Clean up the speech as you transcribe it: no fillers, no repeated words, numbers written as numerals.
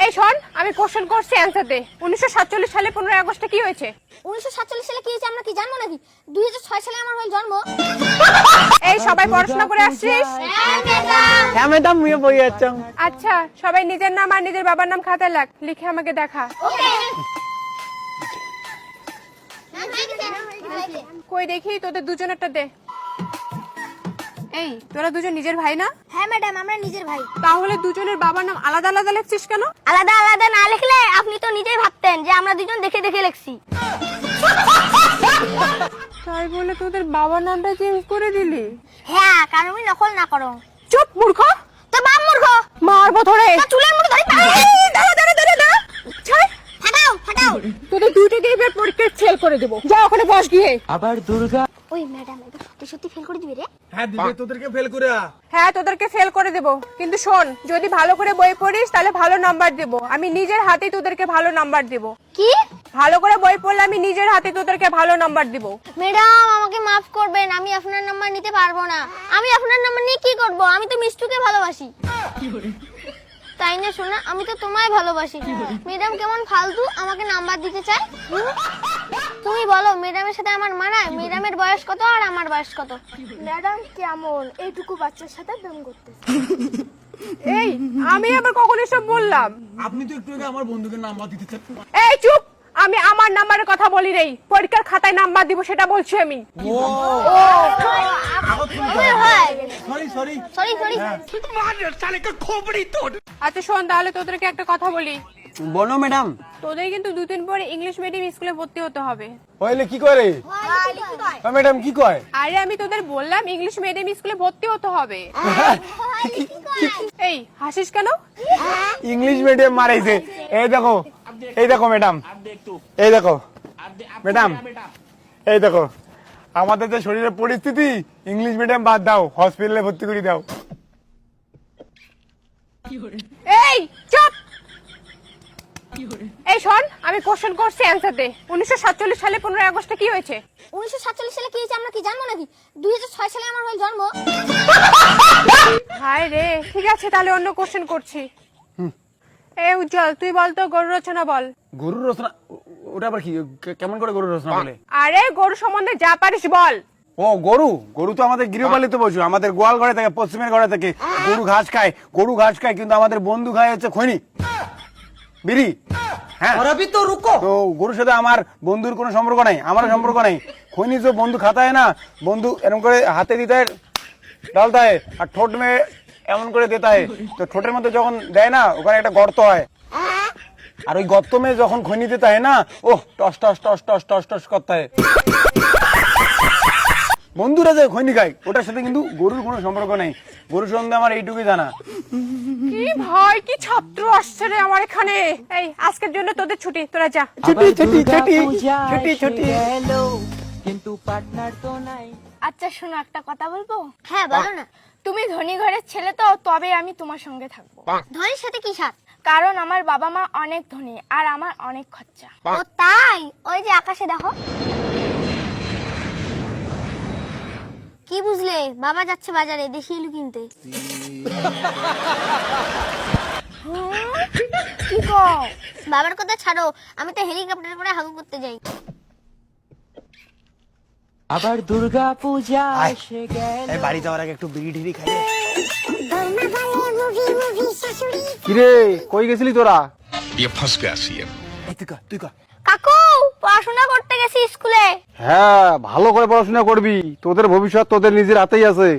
এই শোন, আমি কোশ্চেন করছি, অ্যানসার দে। 1947 সালে 15 আগস্টে কি হয়েছে? 1947 সালে কি হয়েছে আমরা কি জানবো নাকি? 2006 সালে আমার হল জন্ম। এই সবাই পড়াশোনা করে আসছিস? হ্যাঁ ম্যাডাম, আমি বই আছি। আচ্ছা, সবাই নিজের নাম আর নিজের বাবার নাম খাতায় লেখ, লিখে আমাকে দেখা। ওকে। কই দেখি তোদের দুজনেরটা দে। এই তোরা দুজন নিজের ভাই না? হ্যাঁ ম্যাডাম, আমরা নিজের ভাই। তাহলে দুজনের বাবার নাম আলাদা আলাদা লিখছিস কেন? আলাদা আলাদা না লিখলে আপনি তো নিজেই ভাবতেন যে আমরা দুজন দেখে দেখে লিখছি। তাই বলে তোদের বাবার নামটা চেঞ্জ করে দিলি? হ্যাঁ, কারণ আমি নকল না করো। চুপ মূর্খ! তো বাপ মূর্খ। মারবো ধরে। চুলের মুঠি ধরে দাঁড়া দাঁড়া দাঁড়া দাঁড়া। ছাড়। ফাটাও ফাটাও। তোদের দুটোকে এবার পরীক্ষায় ফেল করে দেবো। যা ওখানে বস গিয়ে। আবার দুর্গা। ওই ম্যাডাম এবার সত্যি সত্যি ফেল করে দিবে রে। হ্যাঁ দিবে, তোদেরকে ফেল করে হ্যাঁ, তোদেরকে ফেল করে দেবো, কিন্তু শোন, যদি ভালো করে বই পড়িস তাহলে ভালো নাম্বার দেবো। আমি নিজের হাতেই তোদেরকে ভালো নাম্বার দেবো। কি? ভালো করে বই পড়লে আমি নিজের হাতে তোদেরকে ভালো নাম্বার দেবো। ম্যাডাম আমাকে মাফ করবেন, আমি আপনার নাম্বার নিতে পারবো না। আমি আপনার নাম্বার নিয়ে কি করব? আমি তো মিষ্টুকে ভালোবাসি। তাই না শোনা, আমি তো তোমায় ভালোবাসি। ম্যাডাম কেমন ফালতু আমাকে নাম্বার দিতে চায়। তুমি বলো ম্যাডামের সাথে আমার মানায়? ম্যাডামের বয়স কত আর আমার বয়স কত? ম্যাডাম কেমন এইটুকু বাচ্চার সাথে প্রেম করতে? এই আমি আবার কখন এসব বললাম? আপনি তো একটু আগে আমার বন্ধুকে নাম্বার দিতে চান। এই চুপ! আমি আমার নাম্বারের কথা বলি নাই, পরীক্ষার খাতায় নাম্বার দিব সেটা বলছি আমি। Sorry sorry sorry sorry. আচ্ছা শোন, তাহলে তোদেরকে একটা কথা বলি। বলো ম্যাডাম। তোদের কিন্তু 2 দিন পরে ইংলিশ মিডিয়াম স্কুলে ভর্তি হতে হবে। হইলে কি করে ম্যাডাম? কি কয়? আরে আমি তোদের বললাম ইংলিশ মিডিয়াম স্কুলে ভর্তি হতে হবে। এই হাসিস কেন? ইংলিশ মিডিয়াম মারাইছে। এই দেখো, এই দেখো ম্যাডাম, এই দেখো ম্যাডাম, এই দেখো আমাদের যে শরীরের পরিস্থিতি, ইংলিশ মিডিয়াম বাদ দাও, হসপিটালে ভর্তি করে দাও। এই চুপ! এই শোন, আমি কোশ্চেন করছি, অ্যানসার দে। 1947 সালে 15 আগস্টে কি হয়েছে? 1947 সালে কি হয়েছে আমরা কি জানবো নাকি? 2006 সালে আমার হল জন্ম। হায় রে, ঠিক আছে তাহলে অন্য কোশ্চেন করছি। এই উজ্জ্বল, তুই বল তো গরু রচনা বল। গরুর রচনা? ওটা আবার কি? কেমন করে গরুর রচনা বলে? আরে গরু সম্বন্ধে যা পারিস বল। ও গরু, গরু তো আমাদের গৃহপালিত পশু, আমাদের গোয়াল ঘরে থাকে, পশ্চিমের ঘরে থাকে। গরু ঘাস খায়, গরু ঘাস খায়, কিন্তু আমাদের বন্ধু খায় হচ্ছে খৈনি, বিড়ি। হ্যাঁ, তো গরুর সাথে আমার বন্ধুর কোনো সম্পর্ক নাই, আমারও সম্পর্ক নাই। খৈনি যে বন্ধু খাতা হয় না, বন্ধু এরকম করে হাতে দিতে হয়, ডালতা হয়, আর ঠোঁট মেয়ে এমন করে দিতে হয়। তো ঠোঁটের মধ্যে যখন দেয় না, ওখানে একটা গর্ত হয়, আর ওই গর্ত মেয়ে যখন খৈনি দিতে হয় না, ও toss toss toss toss toss toss করতে হয়। বন্ধুরা যে খৈনি খায়, ওটার সাথে কিন্তু গরুর কোনো সম্পর্ক নেই। গরু সম্বন্ধে আমার এইটুকুই জানা। কি ভাই, কি ছাত্র আসছে রে আমার এখানে। এই আজকের জন্য তোদের ছুটি, তোরা যা। ছুটি ছুটি ছুটি ছুটি ছুটি। কিন্তু পার্টনার তো নাই। আচ্ছা শোনো, একটা কথা বলবো? হ্যাঁ বলো না। তুমি ধনী ঘরের ছেলে তো, তবে আমি তোমার সঙ্গে থাকবো। ধনীর সাথে কি সাথ? কারণ আমার বাবা মা অনেক ধনী আর আমার অনেক খরচা। ও তাই? ওই যে আকাশে দেখো। কি বুঝলে? বাবা যাচ্ছে বাজারে দেশি আলু কিনতে। কি কও? বাবার কথা ছাড়ো, আমি তো হেলিকপ্টার করে হাগু করতে যাই। আবার দুর্গা পূজা এসে গেল। এই বাড়ি যাওয়ার আগে একটু বিড়ি ঢিড়ি খাই। কিরে কই গেছিলি তোরা? ये फंस गया सीएम। এই তুই কর, তুই কর। কাকু পড়াশোনা করতে গেছি স্কুলে। হ্যাঁ, ভালো করে পড়াশোনা করবি, তোদের ভবিষ্যৎ তোদের নিজের হাতেই আছে।